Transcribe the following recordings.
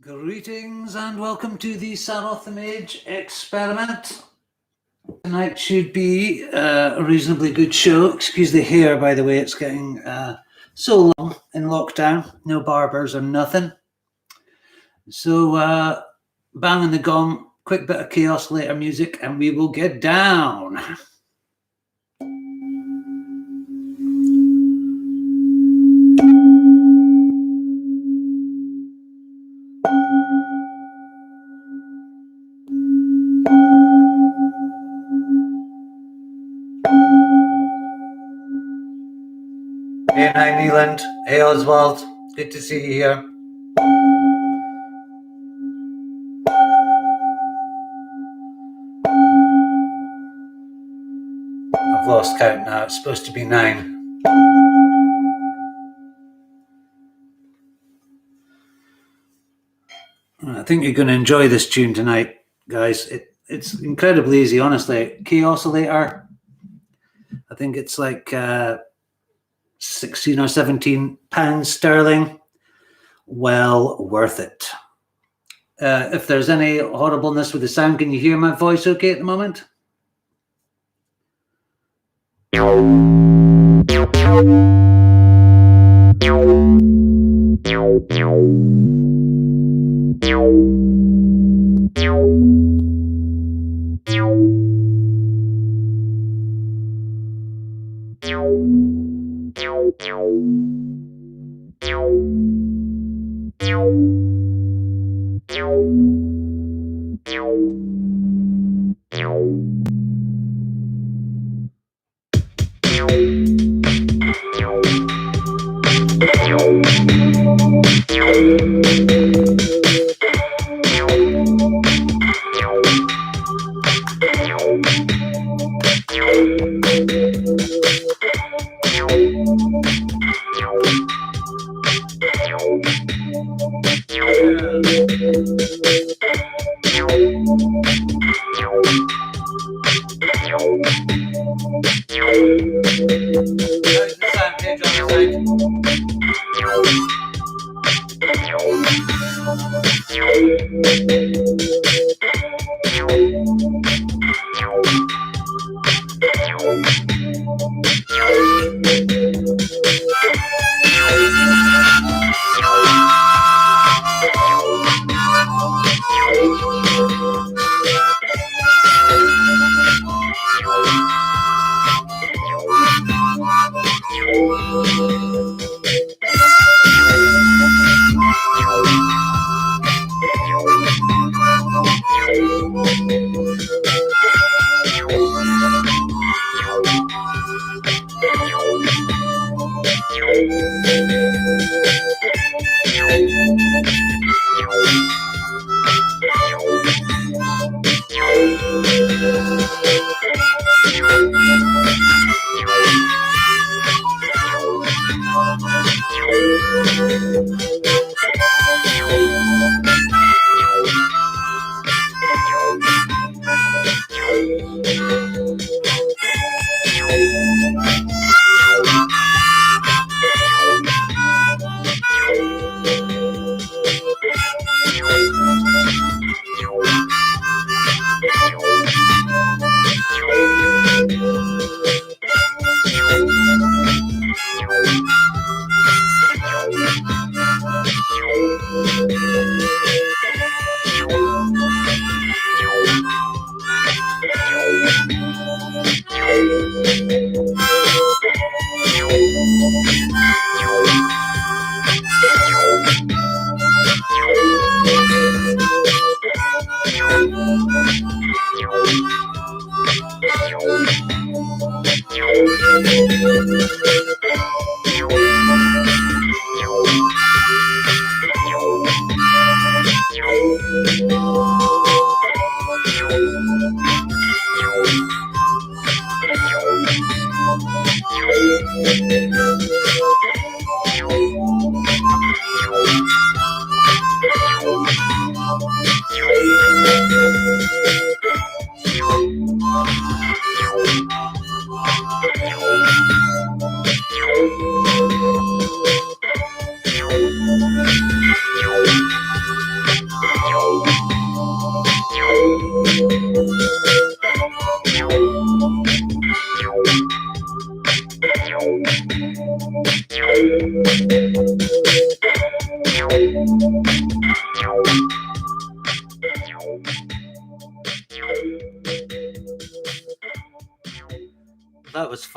Greetings and welcome to the Saroth the Mage experiment. Tonight should be a reasonably good show. Excuse the hair, by the way, it's getting so long in lockdown. No barbers or nothing. So banging the gong, quick bit of Kaosillator music, and we will get down. Hey, hi, Neeland. Hey, Oswald. Good to see you here. I've lost count now. It's supposed to be 9. I think you're going to enjoy this tune tonight, guys. It's incredibly easy, honestly. Kaosillator. I think it's like 16 or 17 pounds sterling. Well worth it. If there's any horribleness with the sound, can you hear my voice okay at the moment?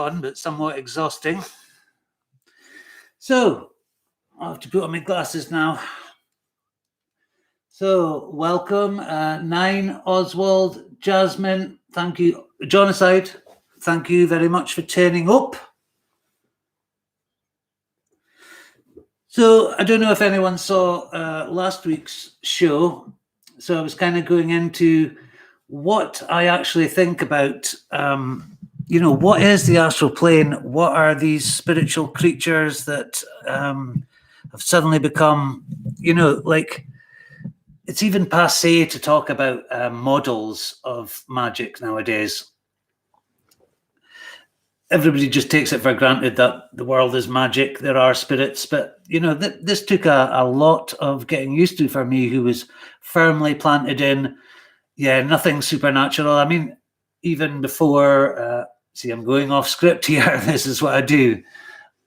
fun, but somewhat exhausting. So I'll have to put on my glasses now. So welcome, Nine, Oswald, Jasmine, thank you. Jonacide, thank you very much for turning up. So I don't know if anyone saw last week's show. So I was kind of going into what I actually think about, what is the astral plane? What are these spiritual creatures that have suddenly become, like it's even passé to talk about models of magic nowadays. Everybody just takes it for granted that the world is magic. There are spirits, but this took a lot of getting used to for me, who was firmly planted in, nothing supernatural. I mean, even before, see, I'm going off script here. This is what I do.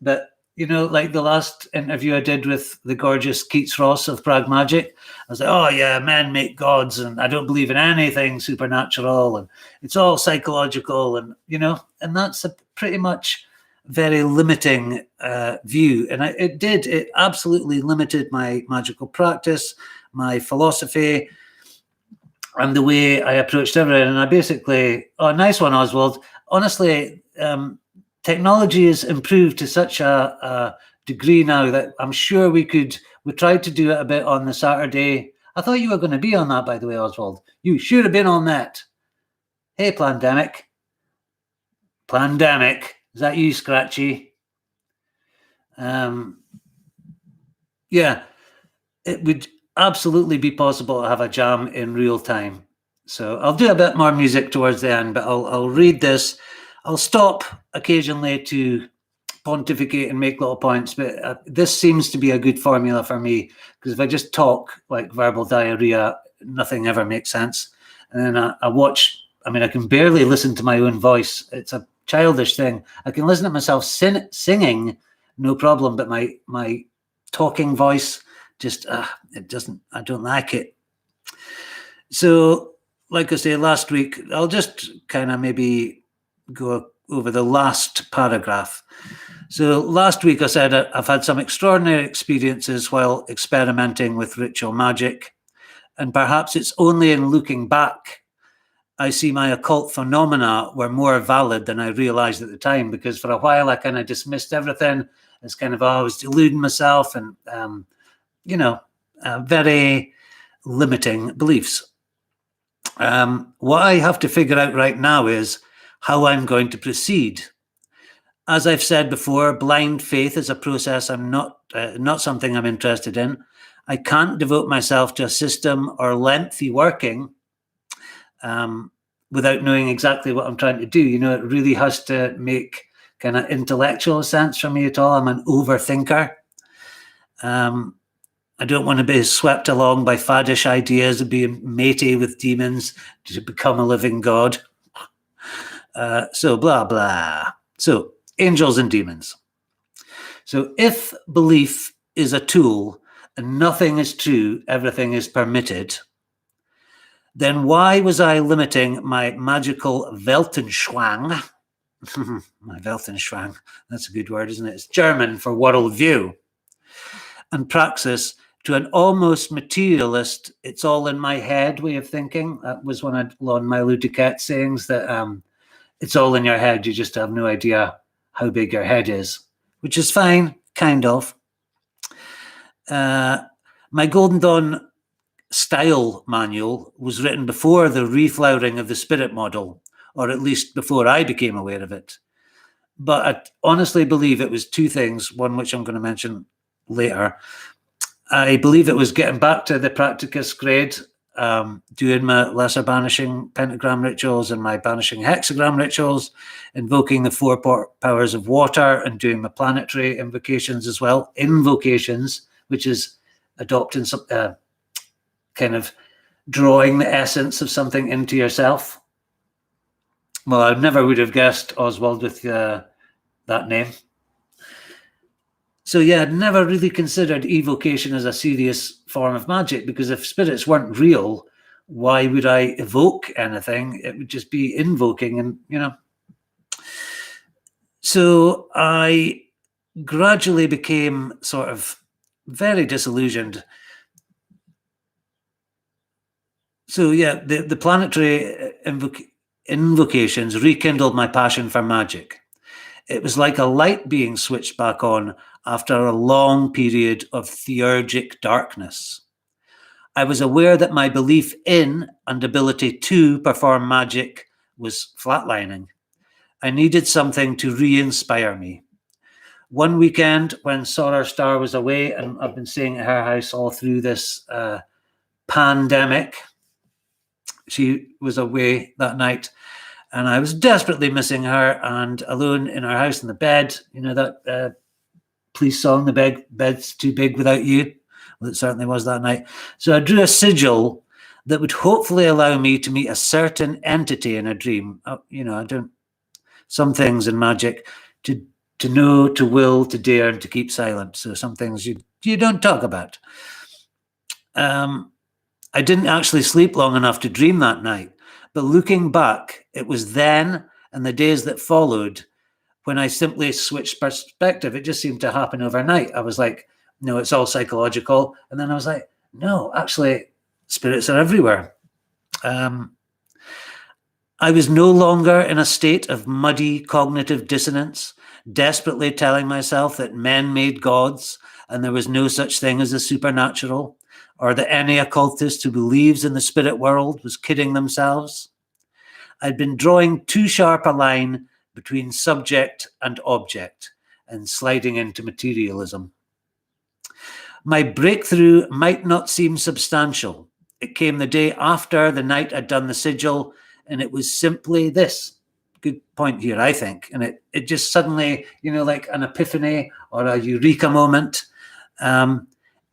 But, like the last interview I did with the gorgeous Keats Ross of Prague Magic, I was like, oh yeah, men make gods and I don't believe in anything supernatural and it's all psychological and that's a pretty much very limiting view. And it absolutely limited my magical practice, my philosophy, and the way I approached everything. And I basically, nice one, Oswald. Honestly, technology has improved to such a degree now that I'm sure we tried to do it a bit on the Saturday. I thought you were going to be on that, by the way, Oswald. You should have been on that. Hey, Plandemic. Plandemic. Is that you, Scratchy? Yeah, it would absolutely be possible to have a jam in real time. So I'll do a bit more music towards the end, but I'll read this. I'll stop occasionally to pontificate and make little points, but this seems to be a good formula for me, because if I just talk like verbal diarrhea, nothing ever makes sense. And then I watch, I can barely listen to my own voice. It's a childish thing. I can listen to myself singing, no problem, but my talking voice just, I don't like it. So, like I say, last week, I'll just kind of maybe go over the last paragraph. So last week I said I've had some extraordinary experiences while experimenting with ritual magic, and perhaps it's only in looking back I see my occult phenomena were more valid than I realized at the time, because for a while I kind of dismissed everything as kind of, I was deluding myself and, very limiting beliefs. What I have to figure out right now is how I'm going to proceed. As I've said before, blind faith is a process I'm not something I'm interested in. I can't devote myself to a system or lengthy working without knowing exactly what I'm trying to do. It really has to make kind of intellectual sense for me at all. I'm an overthinker. I don't want to be swept along by faddish ideas of being matey with demons to become a living god. So blah, blah. So angels and demons. So if belief is a tool and nothing is true, everything is permitted, then why was I limiting my magical Weltanschauung? My Weltanschauung, that's a good word, isn't it? It's German for worldview. And praxis to an almost materialist, it's all in my head way of thinking. That was one of Lon Milo Duquette's sayings, that it's all in your head. You just have no idea how big your head is, which is fine, kind of. My Golden Dawn style manual was written before the reflowering of the spirit model, or at least before I became aware of it. But I honestly believe it was two things, one which I'm going to mention later. I believe it was getting back to the practicus grade, doing my lesser banishing pentagram rituals and my banishing hexagram rituals, invoking the four powers of water, and doing my planetary invocations as well. Invocations, which is adopting some kind of drawing the essence of something into yourself. Well, I never would have guessed Oswald with that name. So yeah, I'd never really considered evocation as a serious form of magic, because if spirits weren't real, why would I evoke anything? It would just be invoking, and So I gradually became sort of very disillusioned. So yeah, the planetary invocations rekindled my passion for magic. It was like a light being switched back on after a long period of theurgic darkness. I was aware that my belief in and ability to perform magic was flatlining. I needed something to re-inspire me. One weekend when Solar Star was away, and I've been staying at her house all through this pandemic, she was away that night, and I was desperately missing her and alone in our house in the bed. You know that police song, "The bed's too big without you"? Well, it certainly was that night. So I drew a sigil that would hopefully allow me to meet a certain entity in a dream. I don't. Some things in magic, to know, to will, to dare, and to keep silent. So some things you don't talk about. I didn't actually sleep long enough to dream that night, but looking back, it was then and the days that followed when I simply switched perspective. It just seemed to happen overnight. I was like, no, it's all psychological. And then I was like, no, actually, spirits are everywhere. I was no longer in a state of muddy cognitive dissonance, desperately telling myself that men made gods and there was no such thing as a supernatural, or that any occultist who believes in the spirit world was kidding themselves. I'd been drawing too sharp a line between subject and object and sliding into materialism. My breakthrough might not seem substantial. It came the day after the night I'd done the sigil, and it was simply this. Good point here, I think. And it just suddenly, like an epiphany or a eureka moment.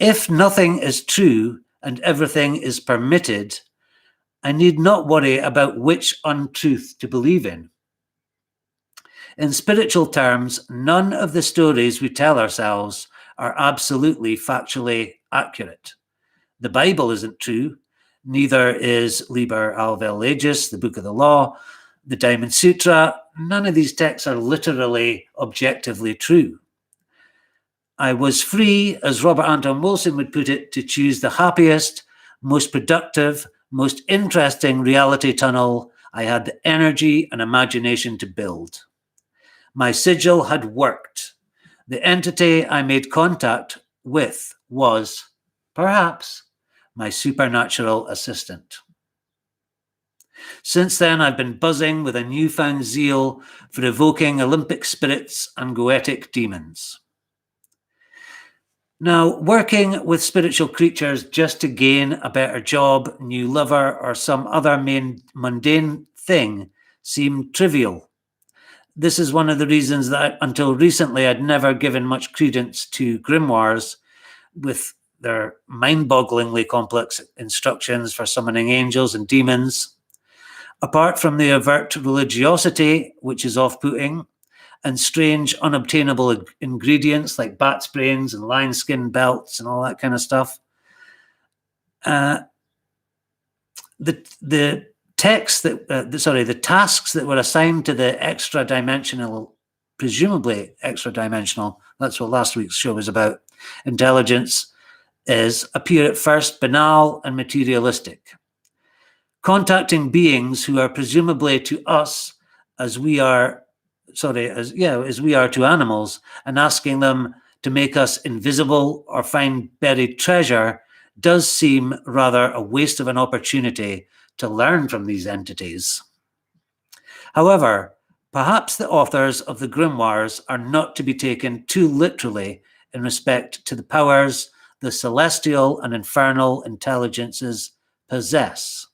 If nothing is true and everything is permitted, I need not worry about which untruth to believe in. In spiritual terms, none of the stories we tell ourselves are absolutely factually accurate. The Bible isn't true. Neither is Liber Alvel Legis, the Book of the Law, the Diamond Sutra. None of these texts are literally objectively true. I was free, as Robert Anton Wilson would put it, to choose the happiest, most productive, most interesting reality tunnel I had the energy and imagination to build. My sigil had worked. The entity I made contact with was, perhaps, my supernatural assistant. Since then, I've been buzzing with a newfound zeal for evoking Olympic spirits and goetic demons. Now, working with spiritual creatures just to gain a better job, new lover, or some other mundane thing seemed trivial. This is one of the reasons that until recently I'd never given much credence to grimoires with their mind-bogglingly complex instructions for summoning angels and demons. Apart from the overt religiosity, which is off-putting, and strange unobtainable ingredients like bat's brains and lion skin belts and all that kind of stuff. The tasks that were assigned to the extra-dimensional, presumably extra-dimensional, that's what last week's show was about, intelligence, appear at first banal and materialistic. Contacting beings who are presumably to us as we are to animals, and asking them to make us invisible or find buried treasure does seem rather a waste of an opportunity to learn from these entities. However, perhaps the authors of the grimoires are not to be taken too literally in respect to the powers the celestial and infernal intelligences possess.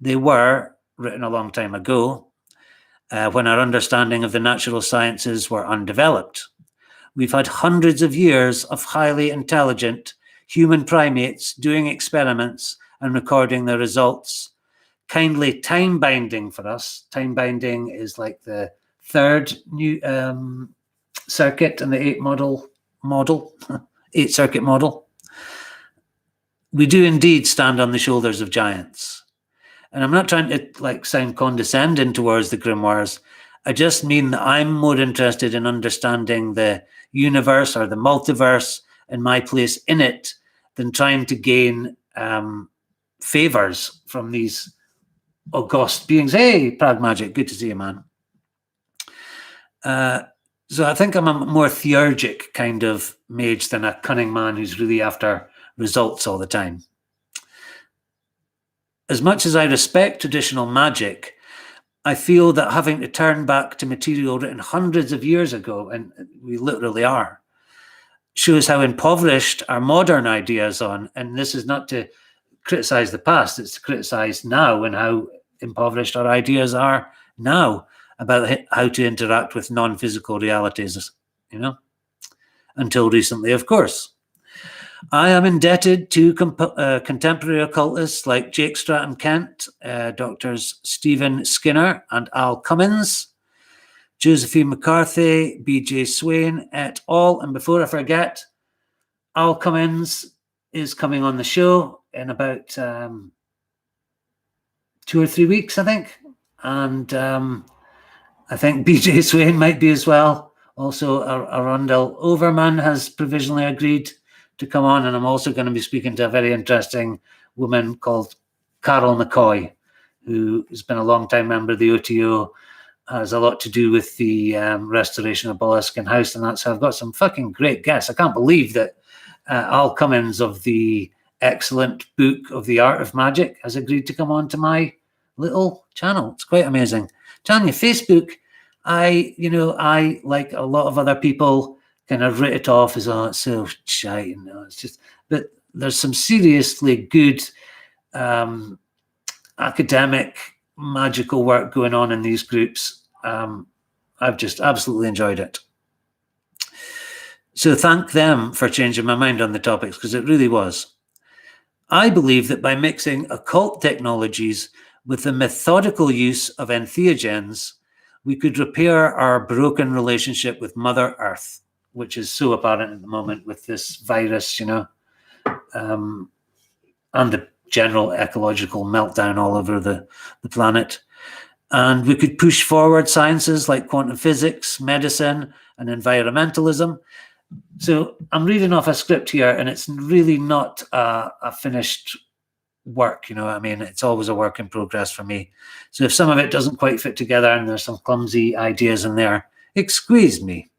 They were written a long time ago, when our understanding of the natural sciences were undeveloped. We've had hundreds of years of highly intelligent human primates doing experiments and recording their results, kindly time-binding for us. Time-binding is like the third new circuit in the eight-circuit model. We do indeed stand on the shoulders of giants. And I'm not trying to sound condescending towards the grimoires. I just mean that I'm more interested in understanding the universe or the multiverse and my place in it than trying to gain favors from these august beings. Hey, Prag Magic, good to see you, man. So I think I'm a more theurgic kind of mage than a cunning man who's really after results all the time. As much as I respect traditional magic, I feel that having to turn back to material written hundreds of years ago, and we literally are, shows how impoverished our modern ideas on, and this is not to criticize the past, it's to criticize now and how impoverished our ideas are now about how to interact with non-physical realities, until recently, of course. I am indebted to contemporary occultists like Jake Stratton-Kent, Doctors Stephen Skinner and Al Cummins, Josephine McCarthy, B.J. Swain, et al. And before I forget, Al Cummins is coming on the show in about 2 or 3 weeks, I think. And I think B.J. Swain might be as well. Also, Arundel Overman has provisionally agreed to come on, and I'm also going to be speaking to a very interesting woman called Carol McCoy, who has been a long-time member of the OTO, has a lot to do with the restoration of Boleskine House and that. So I've got some fucking great guests. I can't believe that Al Cummins of the excellent book of The Art of Magic has agreed to come on to my little channel. It's quite amazing. Telling you, Facebook, I, like a lot of other people, kind of writ it off as, oh, it's so shite. It's just, but there's some seriously good academic, magical work going on in these groups. I've just absolutely enjoyed it. So thank them for changing my mind on the topics, because it really was. I believe that by mixing occult technologies with the methodical use of entheogens, we could repair our broken relationship with Mother Earth, which is so apparent at the moment with this virus, and the general ecological meltdown all over the planet. And we could push forward sciences like quantum physics, medicine, and environmentalism. So I'm reading off a script here, and it's really not a finished work, it's always a work in progress for me. So if some of it doesn't quite fit together and there's some clumsy ideas in there, excuse me.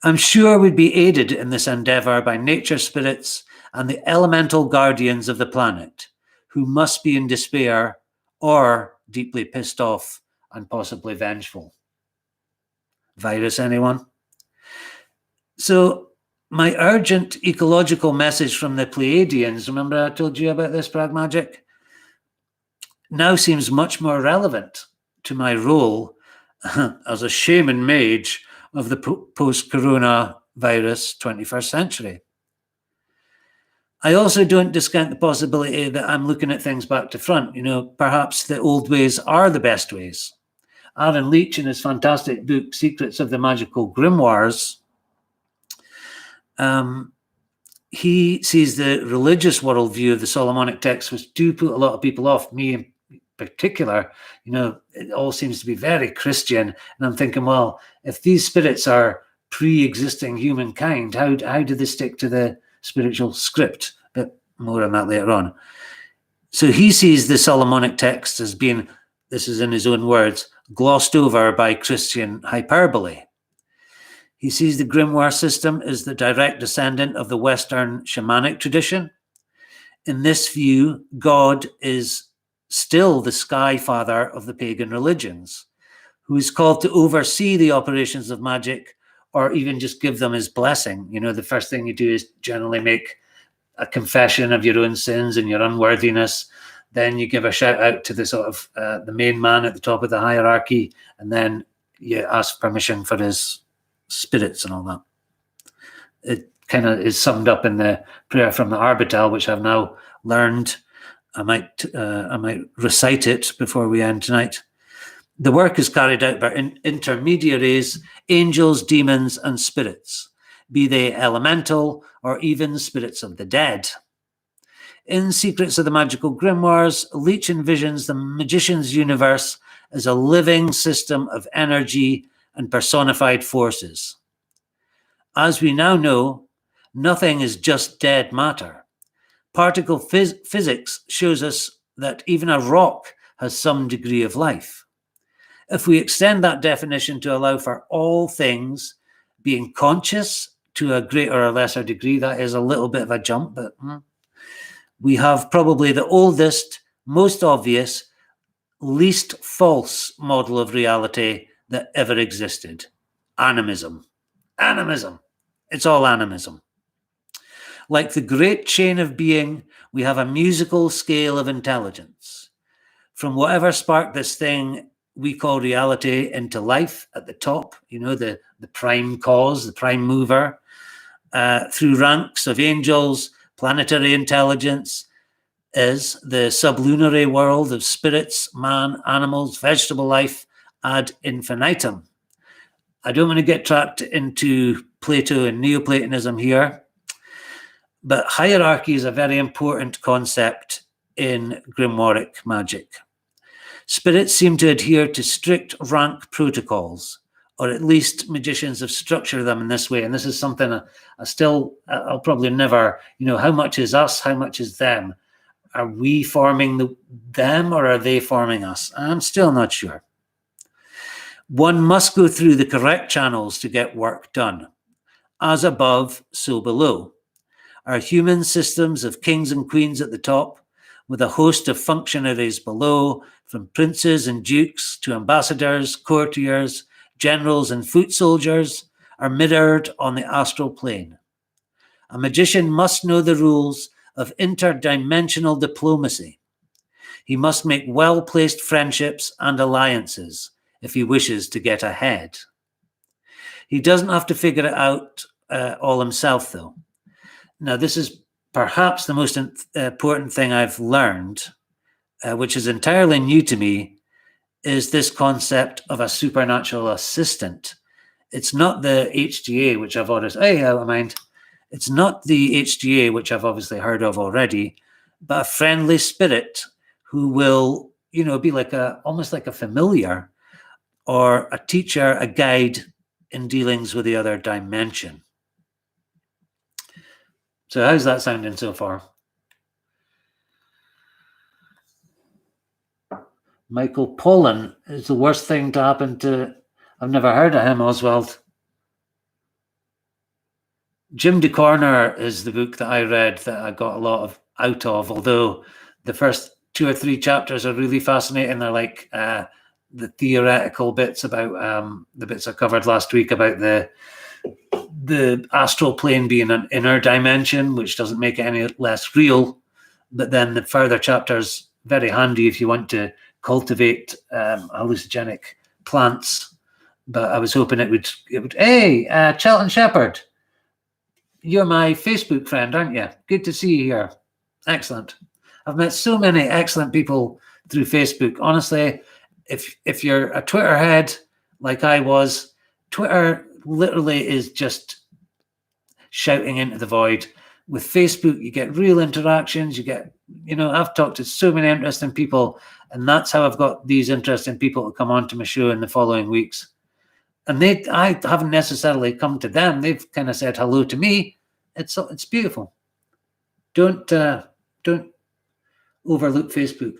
I'm sure we'd be aided in this endeavor by nature spirits and the elemental guardians of the planet, who must be in despair or deeply pissed off and possibly vengeful. Virus, anyone? So my urgent ecological message from the Pleiadians, remember I told you about this, Prag Magic, now seems much more relevant to my role as a shaman mage of the post-coronavirus 21st century. I also don't discount the possibility that I'm looking at things back to front. Perhaps the old ways are the best ways. Aaron Leach, in his fantastic book, Secrets of the Magical Grimoires, he sees the religious worldview of the Solomonic texts, which do put a lot of people off, me in particular. It all seems to be very Christian. And I'm thinking, well, if these spirits are pre-existing humankind, how do they stick to the spiritual script? But more on that later on. So he sees the Solomonic text as being, this is in his own words, glossed over by Christian hyperbole. He sees the grimoire system as the direct descendant of the Western shamanic tradition. In this view, God is still the sky father of the pagan religions, who is called to oversee the operations of magic, or even just give them his blessing. The first thing you do is generally make a confession of your own sins and your unworthiness. Then you give a shout out to the sort of the main man at the top of the hierarchy, and then you ask permission for his spirits and all that. It kind of is summed up in the prayer from the Arbital, which I've now learned. I might recite it before we end tonight. The work is carried out by intermediaries, angels, demons, and spirits, be they elemental or even spirits of the dead. In Secrets of the Magical Grimoires, Leach envisions the magician's universe as a living system of energy and personified forces. As we now know, nothing is just dead matter. Particle physics shows us that even a rock has some degree of life. If we extend that definition to allow for all things being conscious to a greater or lesser degree, that is a little bit of a jump, but we have probably the oldest, most obvious, least false model of reality that ever existed. Animism. Animism. It's all animism. Like the great chain of being, we have a musical scale of intelligence. From whatever sparked this thing we call reality into life at the top, the prime cause, the prime mover, through ranks of angels, planetary intelligence, is the sublunary world of spirits, man, animals, vegetable life ad infinitum. I don't want to get trapped into Plato and Neoplatonism here, but hierarchy is a very important concept in grimoire magic. Spirits seem to adhere to strict rank protocols, or at least magicians have structured them in this way. And this is something I'll probably never, how much is us, how much is them? Are we forming them or are they forming us? I'm still not sure. One must go through the correct channels to get work done. As above, so below. Our human systems of kings and queens at the top, with a host of functionaries below, from princes and dukes to ambassadors, courtiers, generals and foot soldiers, are mirrored on the astral plane. A magician must know the rules of interdimensional diplomacy. He must make well-placed friendships and alliances if he wishes to get ahead. He doesn't have to figure it out all himself, though. Now, this is perhaps the most important thing I've learned, which is entirely new to me, is this concept of a supernatural assistant. It's not the HGA, which I've always, it's not the HGA, which I've obviously heard of already, but a friendly spirit who will, be almost like a familiar or a teacher, a guide in dealings with the other dimension. So how's that sounding so far? Michael Pollan is the worst thing to happen to... I've never heard of him, Oswald. Jim DeCorner is the book that I read that I got a lot out of, although the first 2 or 3 chapters are really fascinating. They're like the theoretical bits about the bits I covered last week about the astral plane being an inner dimension, which doesn't make it any less real. But then the further chapters, very handy if you want to cultivate hallucinogenic plants. But I was hoping it would. Hey, Chelton Shepherd, you're my Facebook friend, aren't you? Good to see you here. Excellent. I've met so many excellent people through Facebook. Honestly, if you're a Twitter head like I was, Twitter literally is just shouting into the void. With Facebook, you get real interactions. You get, I've talked to so many interesting people, and that's how I've got these interesting people to come onto my show in the following weeks. And I haven't necessarily come to them. They've kind of said hello to me. It's beautiful. Don't overlook Facebook.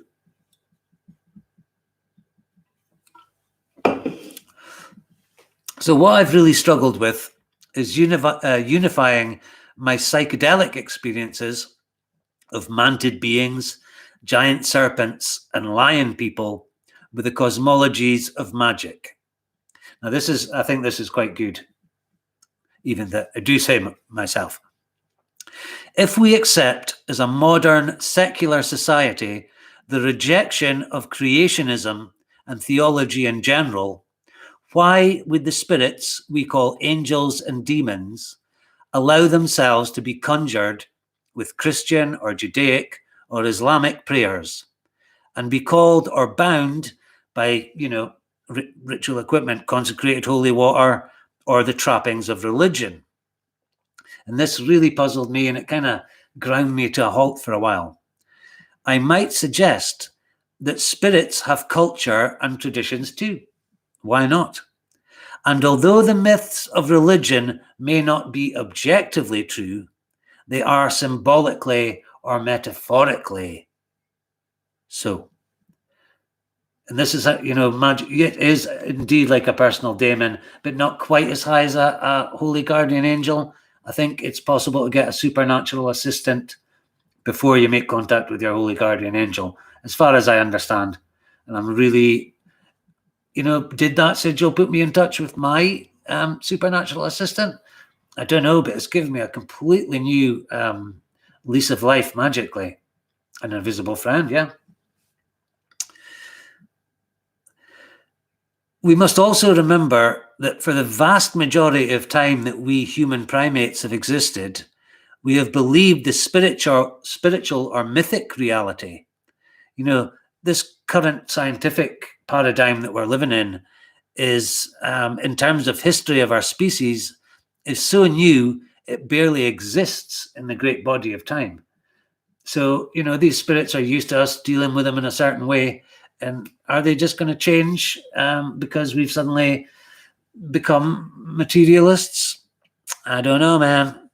So what I've really struggled with is unifying my psychedelic experiences of manted beings, giant serpents, and lion people with the cosmologies of magic. Now, I think this is quite good, even that I do say myself. If we accept as a modern secular society the rejection of creationism and theology in general, why would the spirits we call angels and demons allow themselves to be conjured with Christian or Judaic or Islamic prayers and be called or bound by, ritual equipment, consecrated holy water, or the trappings of religion? And this really puzzled me, and it kind of ground me to a halt for a while. I might suggest that spirits have culture and traditions too. Why not? And although the myths of religion may not be objectively true, they are symbolically or metaphorically so. And this is, magic. It is indeed like a personal daemon, but not quite as high as a holy guardian angel. I think it's possible to get a supernatural assistant before you make contact with your holy guardian angel, as far as I understand. And I'm really, did that sigil put me in touch with my supernatural assistant? I don't know, but it's given me a completely new lease of life magically. An invisible friend, yeah. We must also remember that for the vast majority of time that we human primates have existed, we have believed the spiritual or mythic reality. This current scientific paradigm that we're living in is, in terms of history of our species, is so new, it barely exists in the great body of time. So, these spirits are used to us dealing with them in a certain way. And are they just going to change because we've suddenly become materialists? I don't know, man.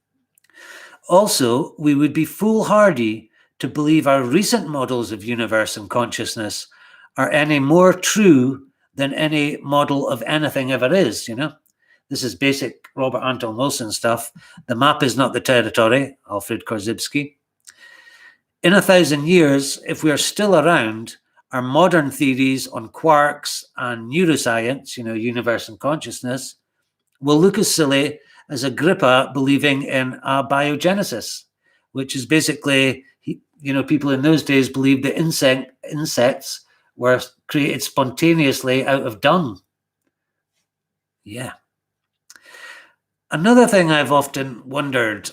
Also, we would be foolhardy to believe our recent models of universe and consciousness are any more true than any model of anything ever is, This is basic Robert Anton Wilson stuff. The map is not the territory, Alfred Korzybski. In 1,000 years, if we are still around, our modern theories on quarks and neuroscience, universe and consciousness, will look as silly as Agrippa believing in abiogenesis, which is basically, people in those days believed that insects were created spontaneously out of dung. Yeah. Another thing I've often wondered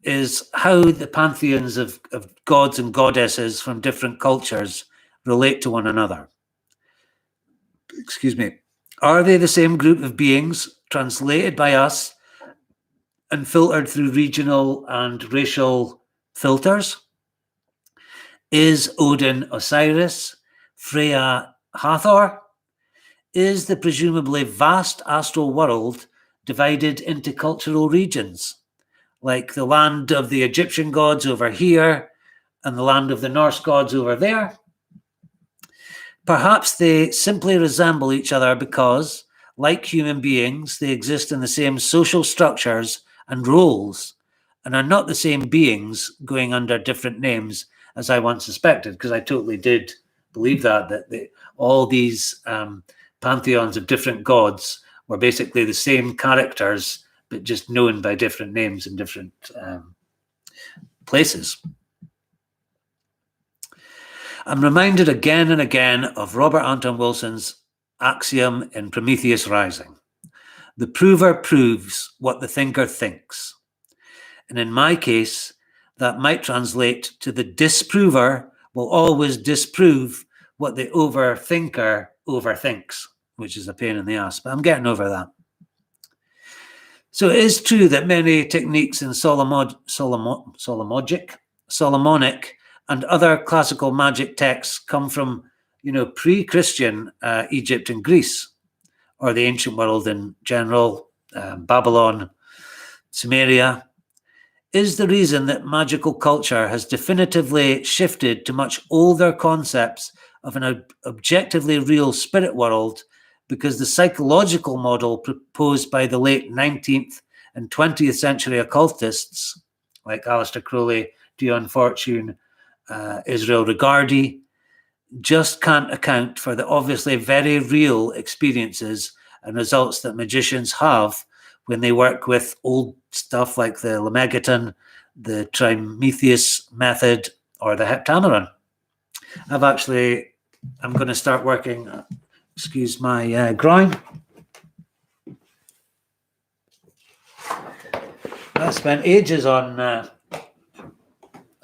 is how the pantheons of gods and goddesses from different cultures relate to one another. Excuse me. Are they the same group of beings translated by us and filtered through regional and racial filters? Is Odin Osiris? Freya Hathor? Is the presumably vast astral world divided into cultural regions, like the land of the Egyptian gods over here and the land of the Norse gods over there? Perhaps they simply resemble each other because, like human beings, they exist in the same social structures and roles and are not the same beings going under different names as I once suspected, because I totally did believe that all these pantheons of different gods were basically the same characters, but just known by different names in different places. I'm reminded again and again of Robert Anton Wilson's axiom in Prometheus Rising. The prover proves what the thinker thinks. And in my case, that might translate to the disprover will always disprove what the overthinker overthinks, which is a pain in the ass, but I'm getting over that. So it is true that many techniques in Solomonic, and other classical magic texts come from, pre-Christian Egypt and Greece, or the ancient world in general, Babylon, Sumeria. Is the reason that magical culture has definitively shifted to much older concepts of an objectively real spirit world because the psychological model proposed by the late 19th and 20th century occultists, like Aleister Crowley, Dion Fortune, Israel Regardie, just can't account for the obviously very real experiences and results that magicians have when they work with old stuff like the Lemegeton, the Trimetheus method, or the Heptameron. I'm going to start working, excuse my groin. I spent ages on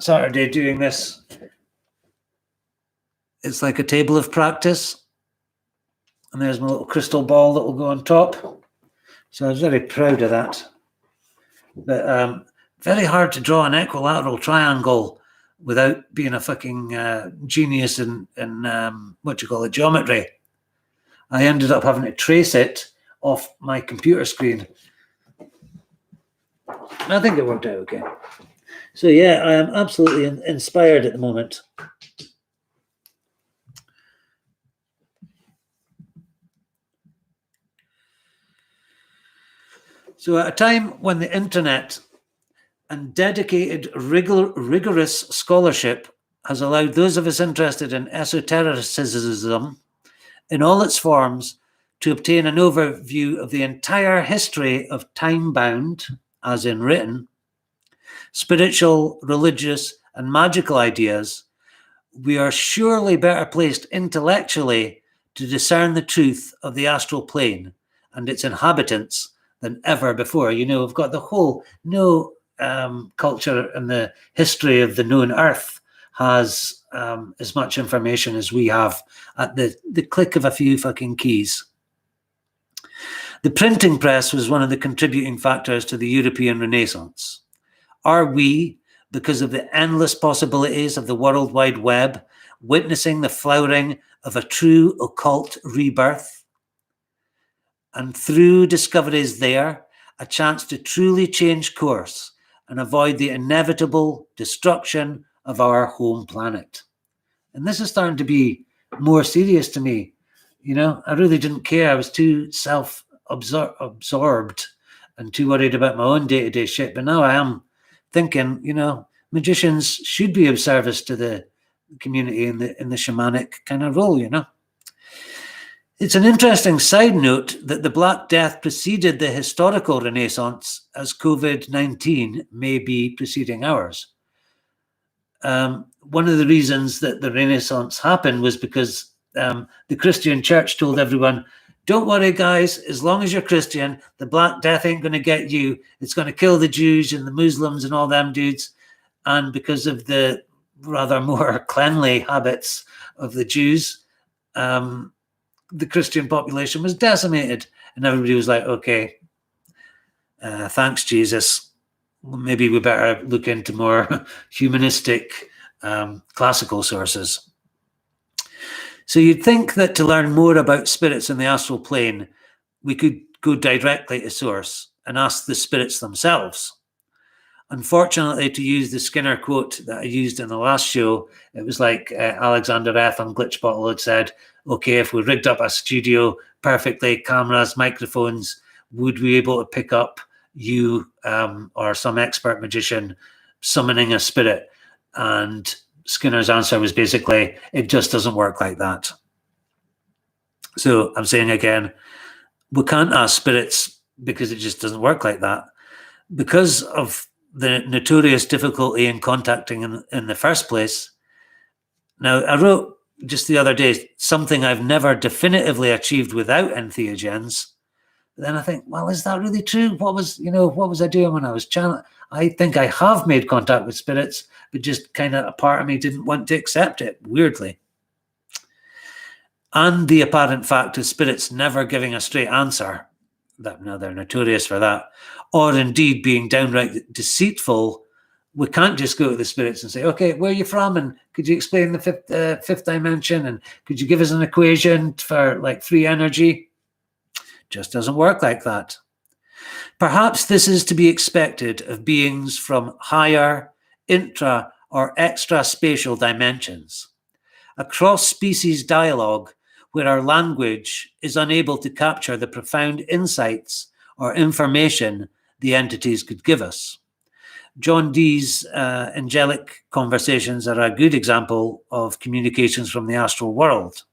Saturday doing this. It's like a table of practice. And there's my little crystal ball that will go on top. So I was very proud of that. But very hard to draw an equilateral triangle without being a fucking genius in geometry. I ended up having to trace it off my computer screen. I think it worked out okay. So yeah, I am absolutely inspired at the moment. So at a time when the internet and dedicated rigorous scholarship has allowed those of us interested in esotericism in all its forms to obtain an overview of the entire history of time-bound, as in written, spiritual, religious, and magical ideas, we are surely better placed intellectually to discern the truth of the astral plane and its inhabitants than ever before. You know, we've got the whole culture and the history of the known earth has as much information as we have at the click of a few fucking keys. The printing press was one of the contributing factors to the European Renaissance. Are we, because of the endless possibilities of the World Wide Web, witnessing the flowering of a true occult rebirth? And through discoveries there, a chance to truly change course and avoid the inevitable destruction of our home planet. And this is starting to be more serious to me. You know, I really didn't care. I was too self-absorbed and too worried about my own day-to-day shit. But now I am thinking, you know, magicians should be of service to the community in the shamanic kind of role, you know. It's an interesting side note that the Black Death preceded the historical Renaissance, as COVID-19 may be preceding ours. One of the reasons that the Renaissance happened was because the Christian church told everyone, don't worry, guys, as long as you're Christian, the Black Death ain't going to get you. It's going to kill the Jews and the Muslims and all them dudes. And because of the rather more cleanly habits of the Jews, the Christian population was decimated. And everybody was like, okay, thanks, Jesus. Maybe we better look into more humanistic classical sources. So you'd think that to learn more about spirits in the astral plane, we could go directly to source and ask the spirits themselves. Unfortunately, to use the Skinner quote that I used in the last show, it was like Alexander F. on Glitchbottle had said, okay, if we rigged up a studio perfectly, cameras, microphones, would we be able to pick up you or some expert magician summoning a spirit? And Skinner's answer was basically, it just doesn't work like that. So I'm saying again, we can't ask spirits because it just doesn't work like that. Because of the notorious difficulty in contacting in the first place. Now, I wrote just the other day something I've never definitively achieved without entheogens. But then I think, well, is that really true? What was I doing when I was channeling? I think I have made contact with spirits, but just kind of a part of me didn't want to accept it, weirdly. And the apparent fact of spirits never giving a straight answer, that now they're notorious for that, or indeed being downright deceitful, we can't just go to the spirits and say, okay, where are you from? And could you explain the fifth dimension? And could you give us an equation for like free energy? Just doesn't work like that. Perhaps this is to be expected of beings from higher, intra, or extra-spatial dimensions. A cross-species dialogue where our language is unable to capture the profound insights or information the entities could give us. John Dee's angelic conversations are a good example of communications from the astral world.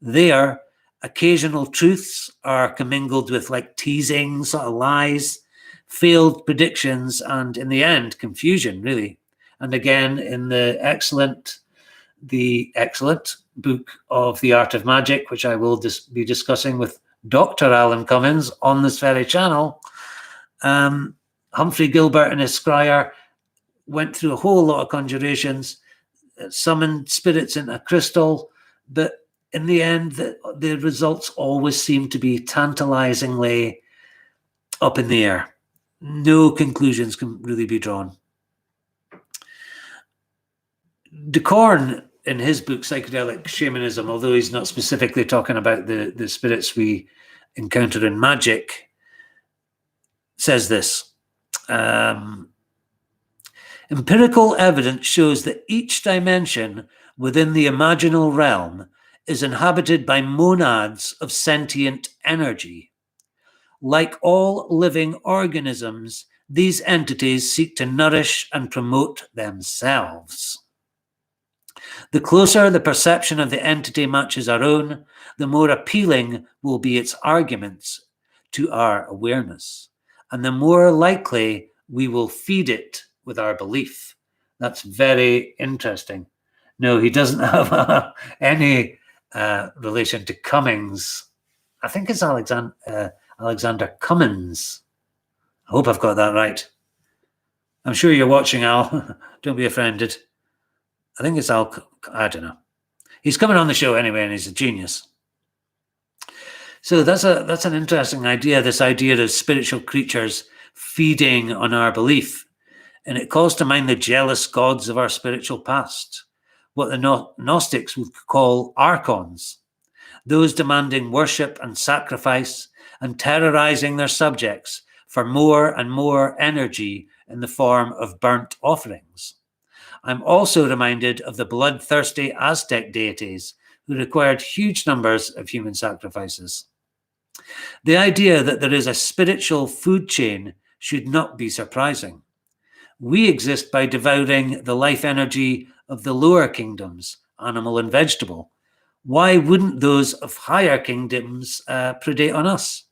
There, occasional truths are commingled with like teasing, sort of lies, failed predictions, and in the end, confusion, really. And again, in the excellent book of The Art of Magic, which I will be discussing with Dr. Alan Cummins on this very channel, Humphrey Gilbert and his scryer went through a whole lot of conjurations, summoned spirits into a crystal, but in the end, the results always seem to be tantalizingly up in the air. No conclusions can really be drawn. De Korn, in his book Psychedelic Shamanism, although he's not specifically talking about the spirits we encounter in magic, says this. Empirical evidence shows that each dimension within the imaginal realm is inhabited by monads of sentient energy. Like all living organisms, these entities seek to nourish and promote themselves. The closer the perception of the entity matches our own, the more appealing will be its arguments to our awareness, and the more likely we will feed it with our belief. That's very interesting. No, he doesn't have any relation to Cummings. I think it's Alexander Cummins. I hope I've got that right. I'm sure you're watching, Al. Don't be offended. I think it's Al. I don't know. He's coming on the show anyway, and he's a genius. So that's an interesting idea, this idea of spiritual creatures feeding on our belief. And it calls to mind the jealous gods of our spiritual past, what the Gnostics would call archons, those demanding worship and sacrifice and terrorizing their subjects for more and more energy in the form of burnt offerings. I'm also reminded of the bloodthirsty Aztec deities who required huge numbers of human sacrifices. The idea that there is a spiritual food chain should not be surprising. We exist by devouring the life energy of the lower kingdoms, animal and vegetable. Why wouldn't those of higher kingdoms predate on us?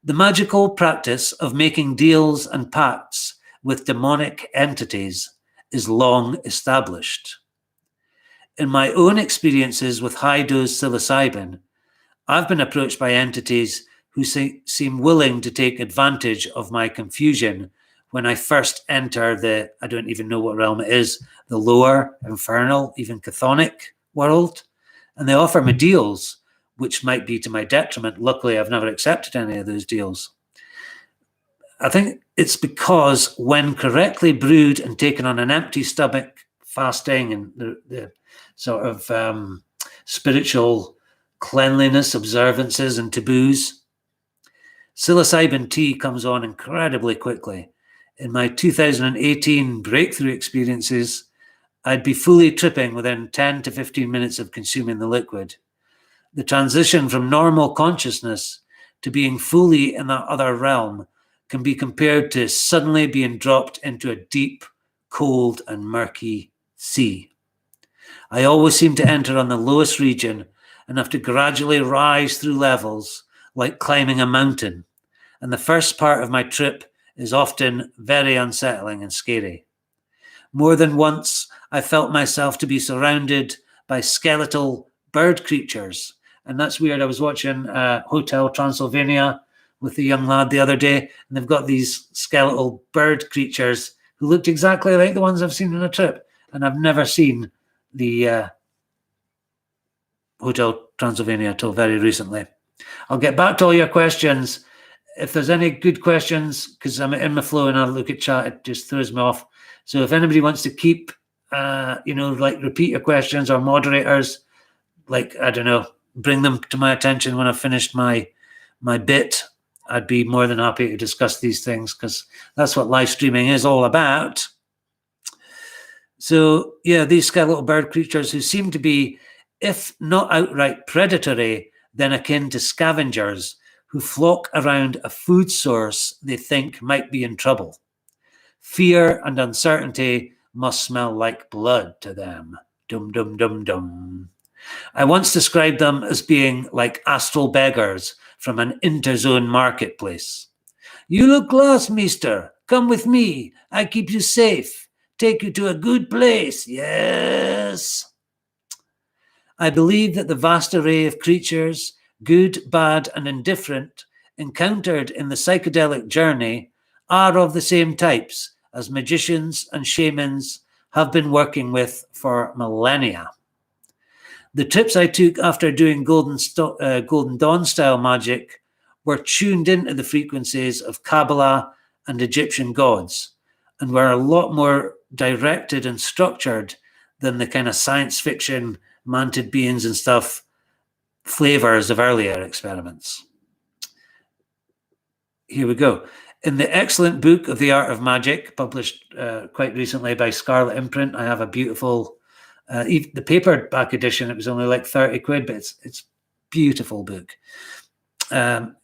The magical practice of making deals and pacts with demonic entities is long established. In my own experiences with high-dose psilocybin, I've been approached by entities who seem willing to take advantage of my confusion when I first enter I don't even know what realm it is, the lower, infernal, even chthonic world, and they offer me deals, which might be to my detriment. Luckily, I've never accepted any of those deals. I think it's because when correctly brewed and taken on an empty stomach, fasting and the sort of spiritual cleanliness observances and taboos, psilocybin tea comes on incredibly quickly. In my 2018 breakthrough experiences, I'd be fully tripping within 10 to 15 minutes of consuming the liquid. The transition from normal consciousness to being fully in that other realm can be compared to suddenly being dropped into a deep, cold, and murky sea. I always seem to enter on the lowest region and have to gradually rise through levels like climbing a mountain. And the first part of my trip is often very unsettling and scary. More than once, I felt myself to be surrounded by skeletal bird creatures. And that's weird. I was watching Hotel Transylvania with the young lad the other day, and they've got these skeletal bird creatures who looked exactly like the ones I've seen on a trip. And I've never seen the Hotel Transylvania till very recently. I'll get back to all your questions. If there's any good questions, because I'm in my flow and I look at chat, it just throws me off. So if anybody wants to keep, repeat your questions, or moderators, I don't know, bring them to my attention when I've finished my bit, I'd be more than happy to discuss these things, because that's what live streaming is all about. So yeah, these skeletal bird creatures who seem to be, if not outright predatory, then akin to scavengers who flock around a food source they think might be in trouble. Fear and uncertainty must smell like blood to them. Dum, dum, dum, dum. I once described them as being like astral beggars from an interzone marketplace. You look lost, mister. Come with me. I keep you safe. Take you to a good place. Yes. I believe that the vast array of creatures, good, bad, and indifferent, encountered in the psychedelic journey are of the same types as magicians and shamans have been working with for millennia. The trips I took after doing Golden Dawn style magic were tuned into the frequencies of Kabbalah and Egyptian gods, and were a lot more directed and structured than the kind of science fiction, manted beings and stuff flavors of earlier experiments. Here we go. In the excellent book of The Art of Magic, published quite recently by Scarlet Imprint, I have a beautiful, the paperback edition, it was only like 30 quid, but it's beautiful book. The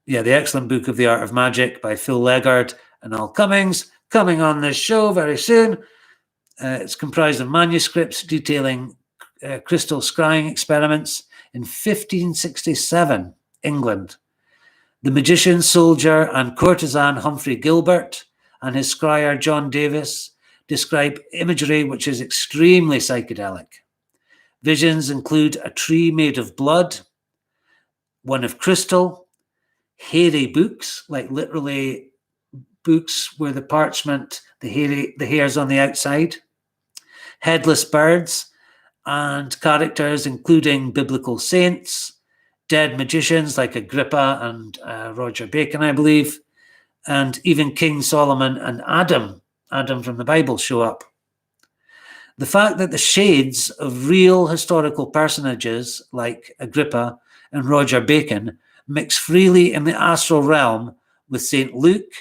excellent book of The Art of Magic by Phil Leggard and Al Cummings, coming on this show very soon. It's comprised of manuscripts detailing crystal scrying experiments in 1567, England. The magician, soldier, and courtesan Humphrey Gilbert and his scryer John Davis describe imagery which is extremely psychedelic. Visions include a tree made of blood, one of crystal, hairy books, like literally books where the parchment, the hairs on the outside, headless birds, and characters including biblical saints, dead magicians like Agrippa and Roger Bacon, I believe, and even King Solomon and Adam from the Bible show up. The fact that the shades of real historical personages like Agrippa and Roger Bacon mix freely in the astral realm with St. Luke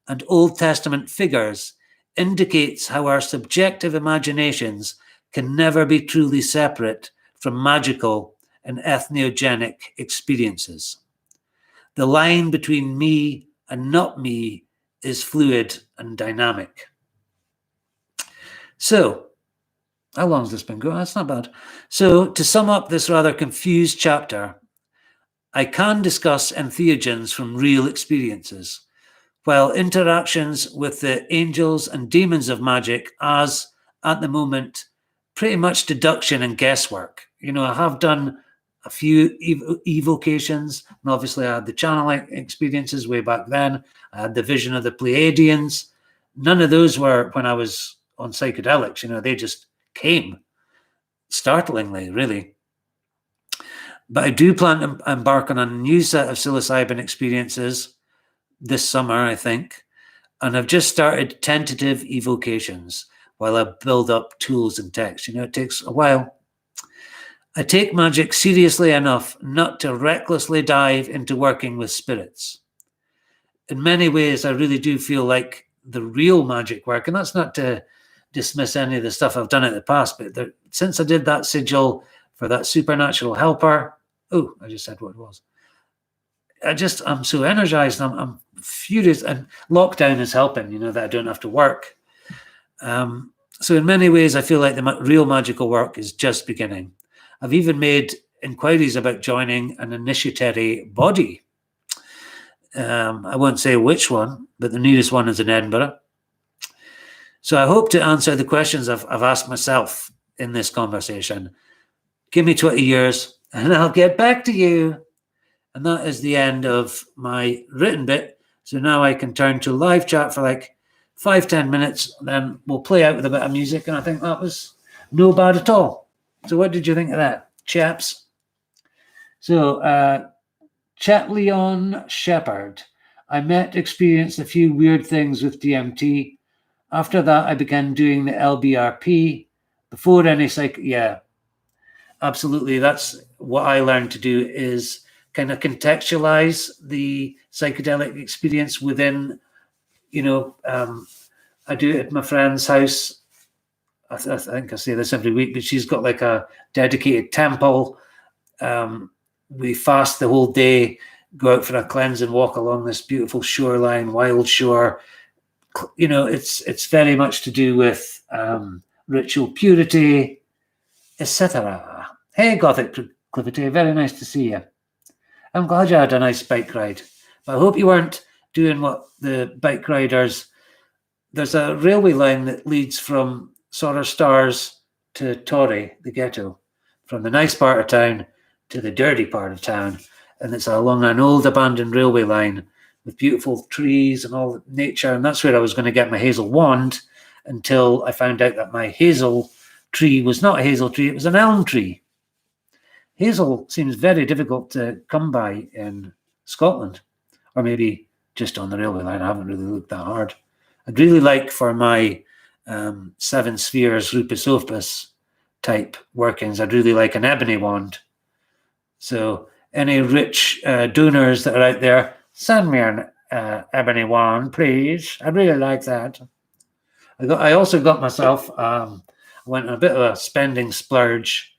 and Old Testament figures indicates how our subjective imaginations can never be truly separate from magical and ethnogenic experiences. The line between me and not me is fluid and dynamic. So, how long has this been going? That's not bad. So, to sum up this rather confused chapter, I can discuss entheogens from real experiences, while interactions with the angels and demons of magic as, at the moment, pretty much deduction and guesswork. I have done a few evocations, and obviously I had the channeling experiences way back then. I had the vision of the Pleiadians. None of those were when I was on psychedelics. They just came startlingly, really. But I do plan to embark on a new set of psilocybin experiences this summer, I think, and I've just started tentative evocations while I build up tools and text. It takes a while. I take magic seriously enough not to recklessly dive into working with spirits. In many ways, I really do feel like the real magic work, and that's not to dismiss any of the stuff I've done in the past, but since I did that sigil for that supernatural helper, I just said what it was. I'm so energized. I'm furious, and lockdown is helping, that I don't have to work. So in many ways, I feel like the real magical work is just beginning. I've even made inquiries about joining an initiatory body. I won't say which one, but the nearest one is in Edinburgh. So I hope to answer the questions I've asked myself in this conversation. Give me 20 years and I'll get back to you. And that is the end of my written bit. So now I can turn to live chat for like 5-10 minutes. Then we'll play out with a bit of music. And I think that was no bad at all. So what did you think of that, chaps? So Leon Shepherd. I experienced a few weird things with DMT. After that, I began doing the LBRP. Before any yeah, absolutely. That's what I learned to do, is kind of contextualize the psychedelic experience within, I do it at my friend's house. I think I say this every week, but she's got like a dedicated temple. We fast the whole day, go out for a cleanse and walk along this beautiful shoreline, wild shore. It's very much to do with ritual purity, etc. Hey, Gothic Proclivity, very nice to see you. I'm glad you had a nice bike ride, but I hope you weren't doing what the bike riders. There's a railway line that leads from Soror Stars to Torre, the ghetto, from the nice part of town to the dirty part of town. And it's along an old abandoned railway line with beautiful trees and all nature. And that's where I was going to get my hazel wand until I found out that my hazel tree was not a hazel tree, it was an elm tree. Hazel seems very difficult to come by in Scotland, or maybe just on the railway line. I haven't really looked that hard. I'd really like for my 7 spheres rupus opus type workings, I'd really like an ebony wand. So any rich donors that are out there, send me an ebony wand, please. I'd really like that. I also got myself, I went on a bit of a spending splurge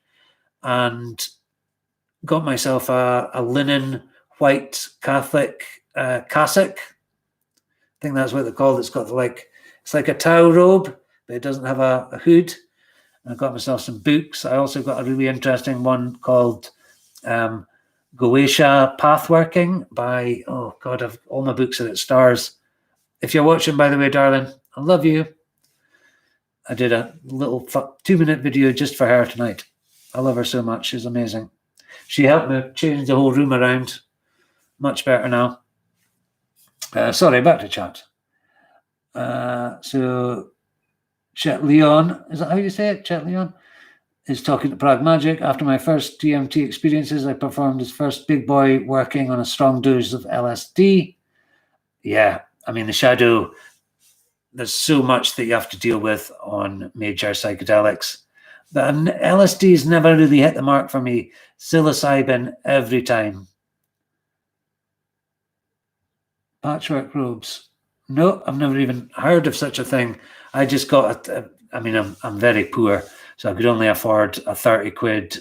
and got myself a linen white Catholic cassock. I think that's what they're called. It's got it's like a towel robe, but it doesn't have a hood. And I got myself some books. I also got a really interesting one called Goetia Pathworking by, oh God, all my books are at Stars. If you're watching, by the way, darling, I love you. I did a little 2-minute video just for her tonight. I love her so much. She's amazing. She helped me change the whole room around. Much better now. Sorry, back to chat. So Chet Leon, is that how you say it? Chet Leon is talking to Prague Magic. After my first DMT experiences, I performed his first big boy working on a strong dose of LSD. Yeah, I mean, the shadow, there's so much that you have to deal with on major psychedelics. But LSD's never really hit the mark for me. Psilocybin every time. Patchwork robes. No, I've never even heard of such a thing. I just got I mean, I'm very poor, so I could only afford a 30 quid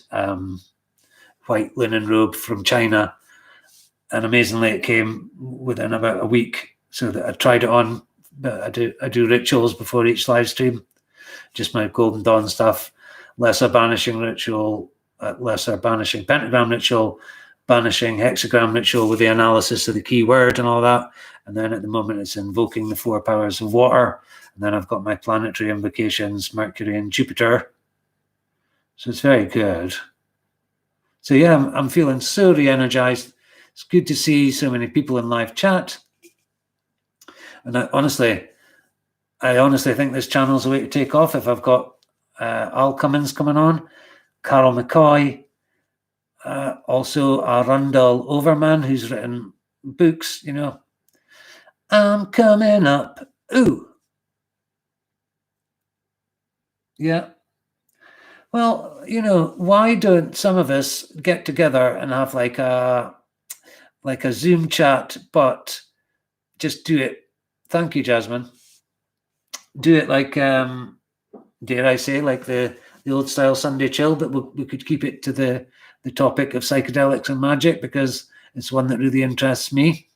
white linen robe from China. And amazingly, it came within about a week. So that I tried it on. But I do rituals before each live stream. Just my Golden Dawn stuff. Lesser banishing ritual, lesser banishing pentagram ritual, banishing hexagram ritual with the analysis of the key word and all that. And then at the moment, it's invoking the 4 powers of water. And then I've got my planetary invocations, Mercury and Jupiter. So it's very good. So yeah, I'm feeling so re-energized. It's good to see so many people in live chat. And I honestly think this channel's the way to take off. If I've got Al Cummins coming on, Carol McCoy, also Arundel Overman, who's written books, you know. I'm coming up. Ooh. Yeah. Well, you know, why don't some of us get together and have like a Zoom chat, but just do it. Thank you, Jasmine. Do it like, dare I say, like the old style Sunday chill, but we could keep it to the topic of psychedelics and magic because it's one that really interests me.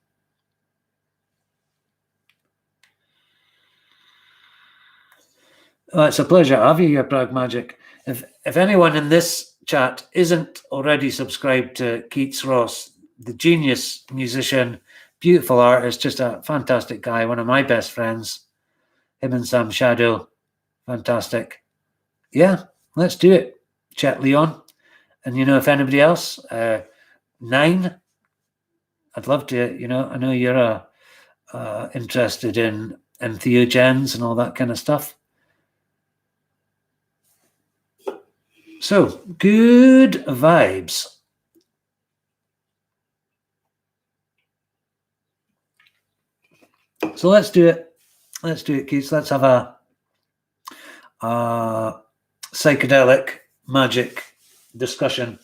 Oh, it's a pleasure to have you here, Prague Magic. If anyone in this chat isn't already subscribed to Keats Ross, the genius musician, beautiful artist, just a fantastic guy, one of my best friends, him and Sam Shadow, fantastic. Yeah, let's do it. Chet Leon. And, you know, if anybody else, 9, I'd love to, you know, I know you're interested in entheogens and all that kind of stuff. So, good vibes. So let's do it. Let's do it, kids. Let's have a psychedelic magic discussion.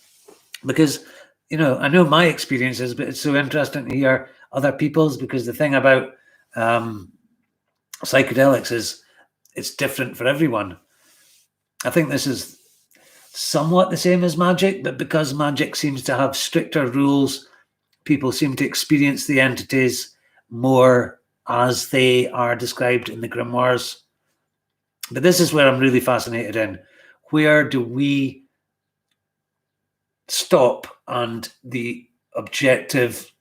Because, you know, I know my experiences, but it's so interesting to hear other people's, because the thing about psychedelics is it's different for everyone. I think this is somewhat the same as magic, but because magic seems to have stricter rules, people seem to experience the entities more as they are described in the grimoires. But this is where I'm really fascinated in. Where do we stop and the objective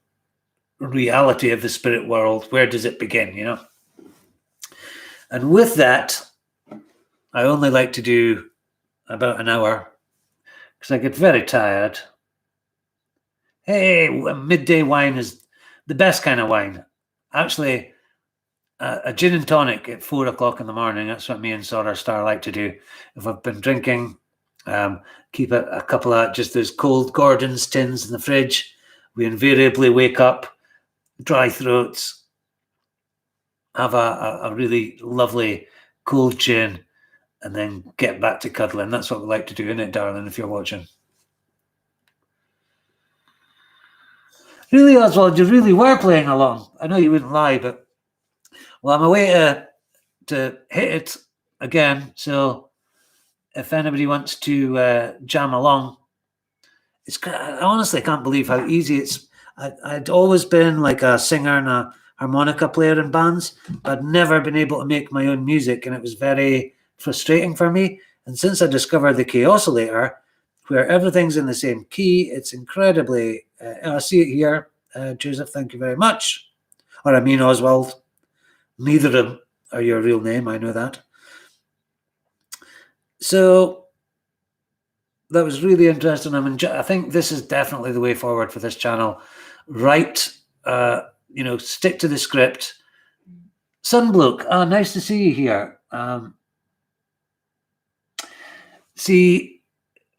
reality of the spirit world, where does it begin, you know? And with that, I only like to do about an hour because I get very tired. Hey, midday wine is the best kind of wine. Actually, a gin and tonic at 4 o'clock in the morning. That's what me and Sora Star like to do. If I've been drinking, keep a couple of just those cold Gordon's tins in the fridge. We invariably wake up, dry throats, have a really lovely cold tune, and then get back to cuddling. That's what we like to do, isn't it, darling, if you're watching? Really, Oswald, you really were playing along. I know you wouldn't lie, but well, I'm away to hit it again. So if anybody wants to jam along, I honestly can't believe how easy it's. I'd always been like a singer and a harmonica player in bands, but I'd never been able to make my own music, and it was very frustrating for me. And since I discovered the Kaosillator, where everything's in the same key, it's incredibly. I see it here, Joseph. Thank you very much. Or I mean, Oswald. Neither of them are your real name. I know that. So that was really interesting. I think this is definitely the way forward for this channel. Write, stick to the script. Sunbloke, nice to see you here. See,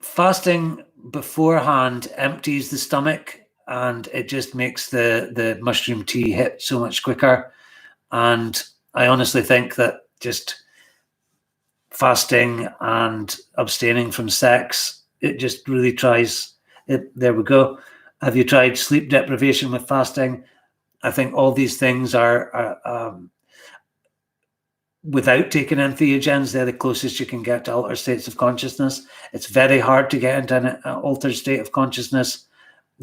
fasting beforehand empties the stomach, and it just makes the mushroom tea hit so much quicker. And I honestly think that just fasting and abstaining from sex, it just really tries it. There we go. Have you tried sleep deprivation with fasting? I think all these things are without taking entheogens, they're the closest you can get to altered states of consciousness. It's very hard to get into an altered state of consciousness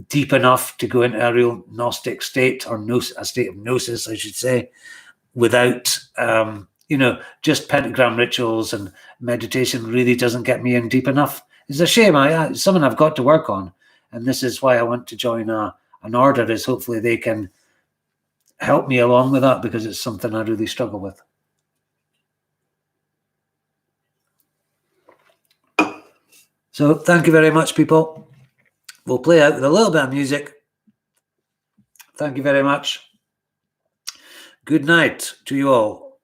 deep enough to go into a real Gnostic state, or a state of gnosis, I should say, without, just pentagram rituals and meditation really doesn't get me in deep enough. It's a shame. It's something I've got to work on. And this is why I want to join an order, is hopefully they can help me along with that, because it's something I really struggle with. So thank you very much, people. We'll play out with a little bit of music. Thank you very much. Good night to you all.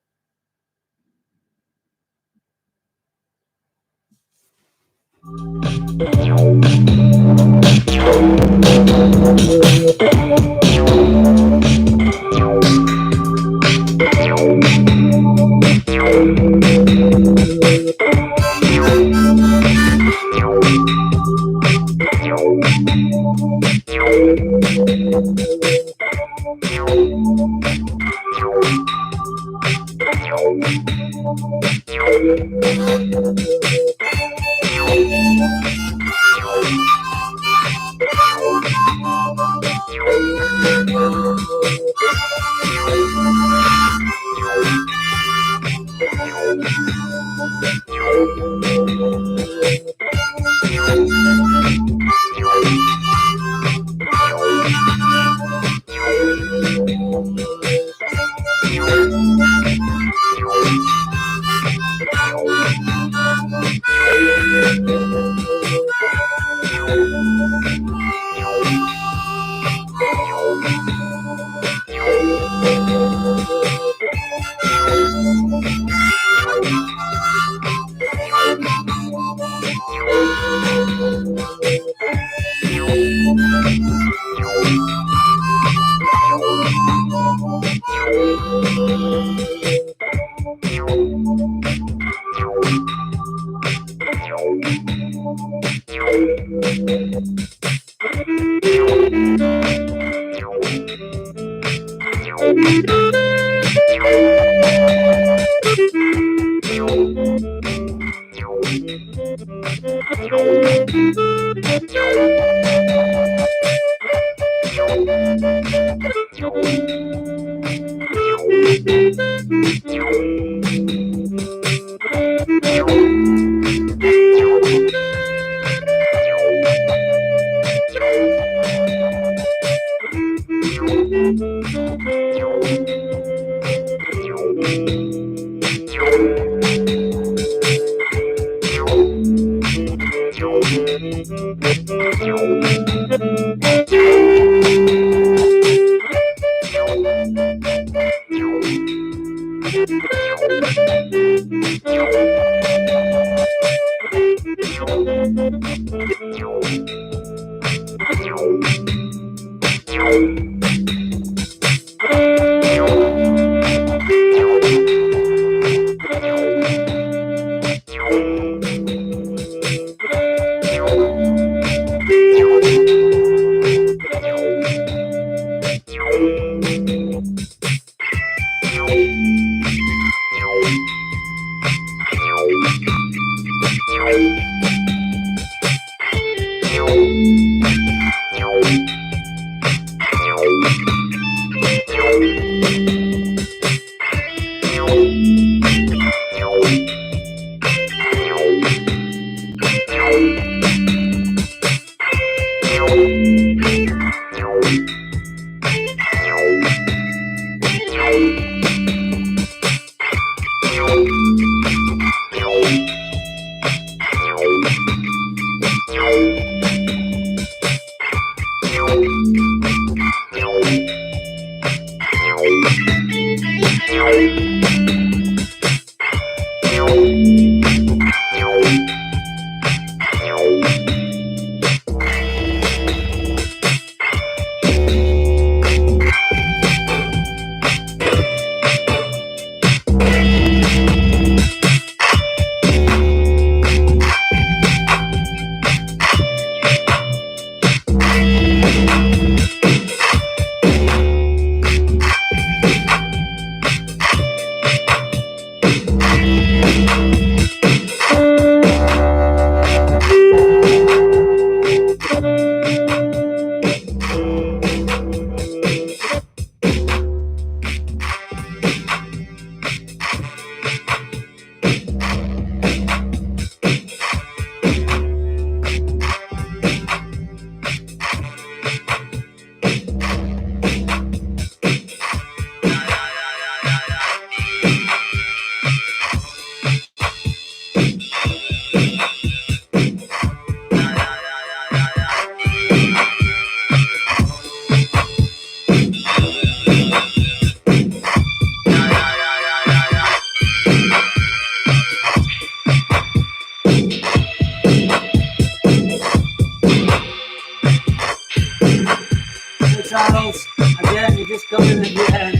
Charles, again, you just come in at the end.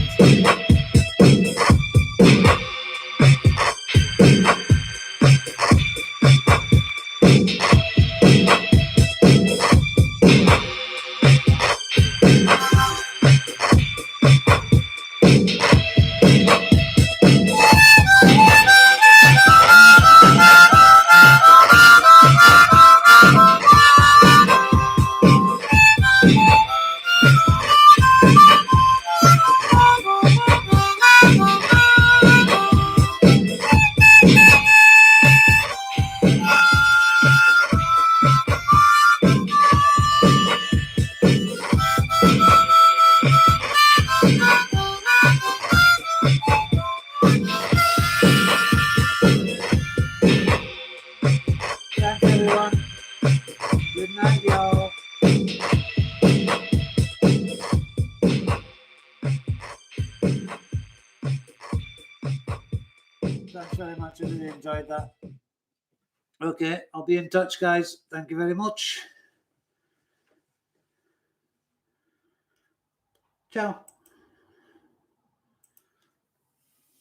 Thanks, everyone. Good night, y'all. Thanks very much. I really enjoyed that. Okay, I'll be in touch, guys. Thank you very much. Ciao.